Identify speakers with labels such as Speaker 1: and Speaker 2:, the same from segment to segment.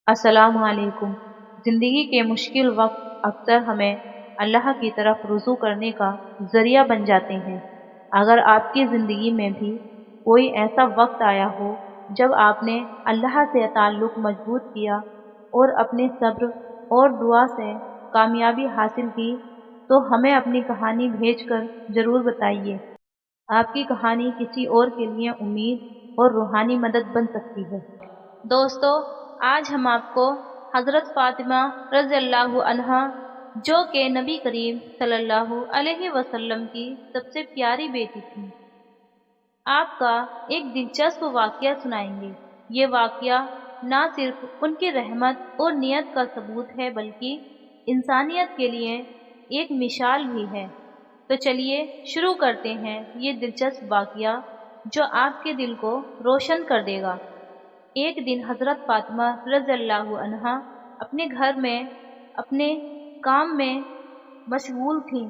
Speaker 1: अस्सलाम वालेकुम। ज़िंदगी के मुश्किल वक्त अक्सर हमें अल्लाह की तरफ रुजू करने का ज़रिया बन जाते हैं। अगर आपकी ज़िंदगी में भी कोई ऐसा वक्त आया हो जब आपने अल्लाह से ताल्लुक़ मजबूत किया और अपने सब्र और दुआ से कामयाबी हासिल की, तो हमें अपनी कहानी भेजकर ज़रूर बताइए। आपकी कहानी किसी और के लिए उम्मीद और रूहानी मदद बन सकती है। दोस्तों, आज हम आपको हज़रत फ़ातिमा रज़ियल्लाहु अन्हा, जो कि नबी करीम सल्लल्लाहु अलैहि वसल्लम की सबसे प्यारी बेटी थी, आपका एक दिलचस्प वाक़या सुनाएंगे। ये वाक़या ना सिर्फ उनकी रहमत और नियत का सबूत है, बल्कि इंसानियत के लिए एक मिसाल भी है। तो चलिए शुरू करते हैं ये दिलचस्प वाक़या, जो आपके दिल को रोशन कर देगा। एक दिन हज़रत फ़ातिमा रज़ियल्लाहु अन्हा अपने घर में अपने काम में मशगूल थीं।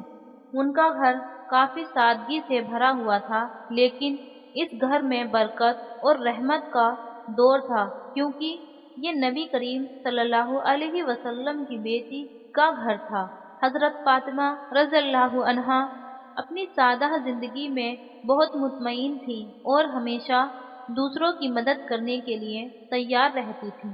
Speaker 1: उनका घर काफ़ी सादगी से भरा हुआ था, लेकिन इस घर में बरकत और रहमत का दौर था, क्योंकि ये नबी करीम सल्लल्लाहु अलैहि वसल्लम की बेटी का घर था। हज़रत फ़ातिमा रज़ियल्लाहु अन्हा अपनी सादा ज़िंदगी में बहुत मुतमईन थी और हमेशा दूसरों की मदद करने के लिए तैयार रहती थीं।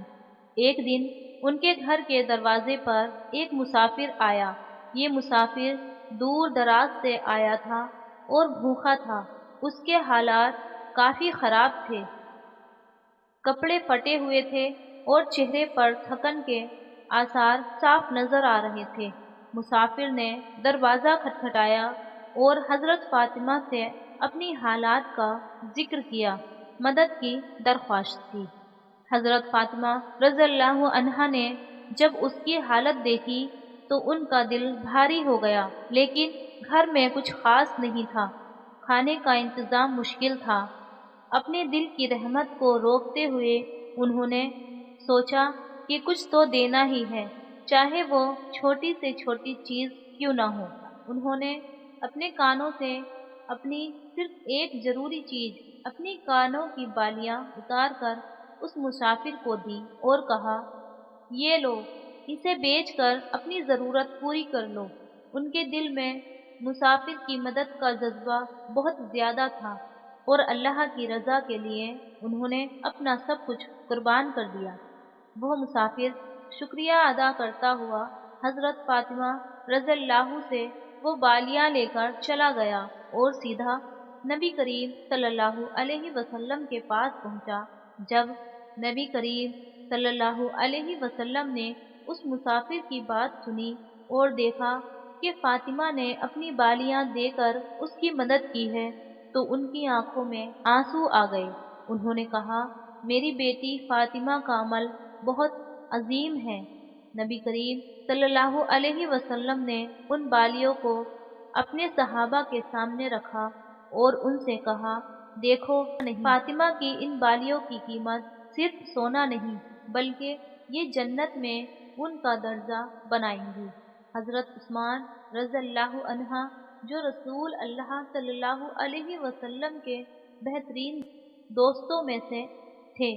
Speaker 1: एक दिन उनके घर के दरवाजे पर एक मुसाफिर आया। ये मुसाफिर दूर दराज से आया था और भूखा था। उसके हालात काफी खराब थे, कपड़े फटे हुए थे और चेहरे पर थकन के आसार साफ नजर आ रहे थे। मुसाफिर ने दरवाजा खटखटाया और हजरत फातिमा से अपनी हालात का जिक्र किया, मदद की दरख्वास्त की। हजरत फातिमा रज़ियल्लाहु अन्हा ने जब उसकी हालत देखी तो उनका दिल भारी हो गया, लेकिन घर में कुछ खास नहीं था। खाने का इंतजाम मुश्किल था। अपने दिल की रहमत को रोकते हुए उन्होंने सोचा कि कुछ तो देना ही है, चाहे वो छोटी से छोटी चीज क्यों ना हो। उन्होंने अपने कानों से अपनी सिर्फ एक जरूरी चीज, अपनी कानों की बालियां उतार कर उस मुसाफिर को दी और कहा, ये लो, इसे बेचकर अपनी जरूरत पूरी कर लो। उनके दिल में मुसाफिर की मदद का जज्बा बहुत ज्यादा था और अल्लाह की रजा के लिए उन्होंने अपना सब कुछ कुर्बान कर दिया। वह मुसाफिर शुक्रिया अदा करता हुआ हजरत फातिमा रज़ियल्लाहु से वो बालियां लेकर चला गया और सीधा नबी करीम सल्लल्लाहु अलैहि वसल्लम के पास पहुंचा। जब नबी करीम सल्लल्लाहु अलैहि वसल्लम ने उस मुसाफिर की बात सुनी और देखा कि फातिमा ने अपनी बालियां देकर उसकी मदद की है, तो उनकी आंखों में आंसू आ गए। उन्होंने कहा, मेरी बेटी फातिमा का अमल बहुत अजीम है। नबी करीम सल्लल्लाहु अलैहि वसल्लम ने उन बालियों को अपने सहाबा के सामने रखा और उनसे कहा, देखो नहीं, फातिमा की इन बालियों की कीमत सिर्फ सोना नहीं, बल्कि ये जन्नत में उनका दर्जा बनाएंगी। हजरत उस्मान रज़ियल्लाहु अन्हा, जो रसूल अल्लाह सल्लल्लाहु अलैहि वसल्लम के बेहतरीन दोस्तों में से थे,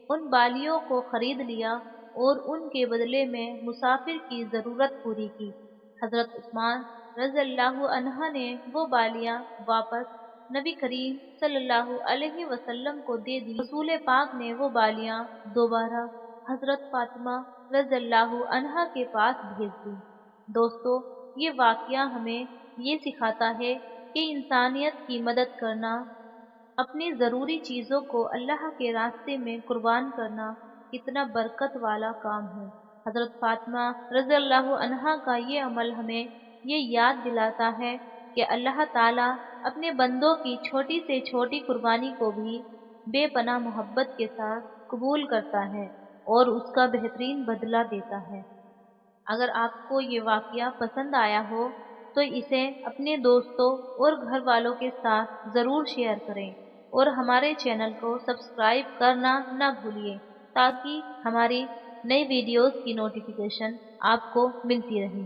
Speaker 1: उन बालियों को खरीद लिया और उनके बदले में मुसाफिर की जरूरत पूरी की। हजरत उस्मान रज़ियल्लाहु अन्हा ने वो बालियां वापस नबी करीम सल्लल्लाहु अलैहि वसल्लम को दे दी। रसूल पाक ने वो बालियां दोबारा हजरत फातिमा रज़ियल्लाहु अन्हा के पास भेज दी। दोस्तों, ये वाकया हमें ये सिखाता है कि इंसानियत की मदद करना, अपनी ज़रूरी चीज़ों को अल्लाह के रास्ते में कुर्बान करना कितना बरकत वाला काम है। हज़रत फ़ातिमा रज़ियल्लाहु अन्हा का ये अमल हमें ये याद दिलाता है कि अल्लाह ताला अपने बंदों की छोटी से छोटी कुर्बानी को भी बेपनाह मोहब्बत के साथ कबूल करता है और उसका बेहतरीन बदला देता है। अगर आपको ये वाकया पसंद आया हो तो इसे अपने दोस्तों और घर वालों के साथ ज़रूर शेयर करें और हमारे चैनल को सब्सक्राइब करना ना भूलिए, ताकि हमारी नई वीडियोस की नोटिफिकेशन आपको मिलती रहे।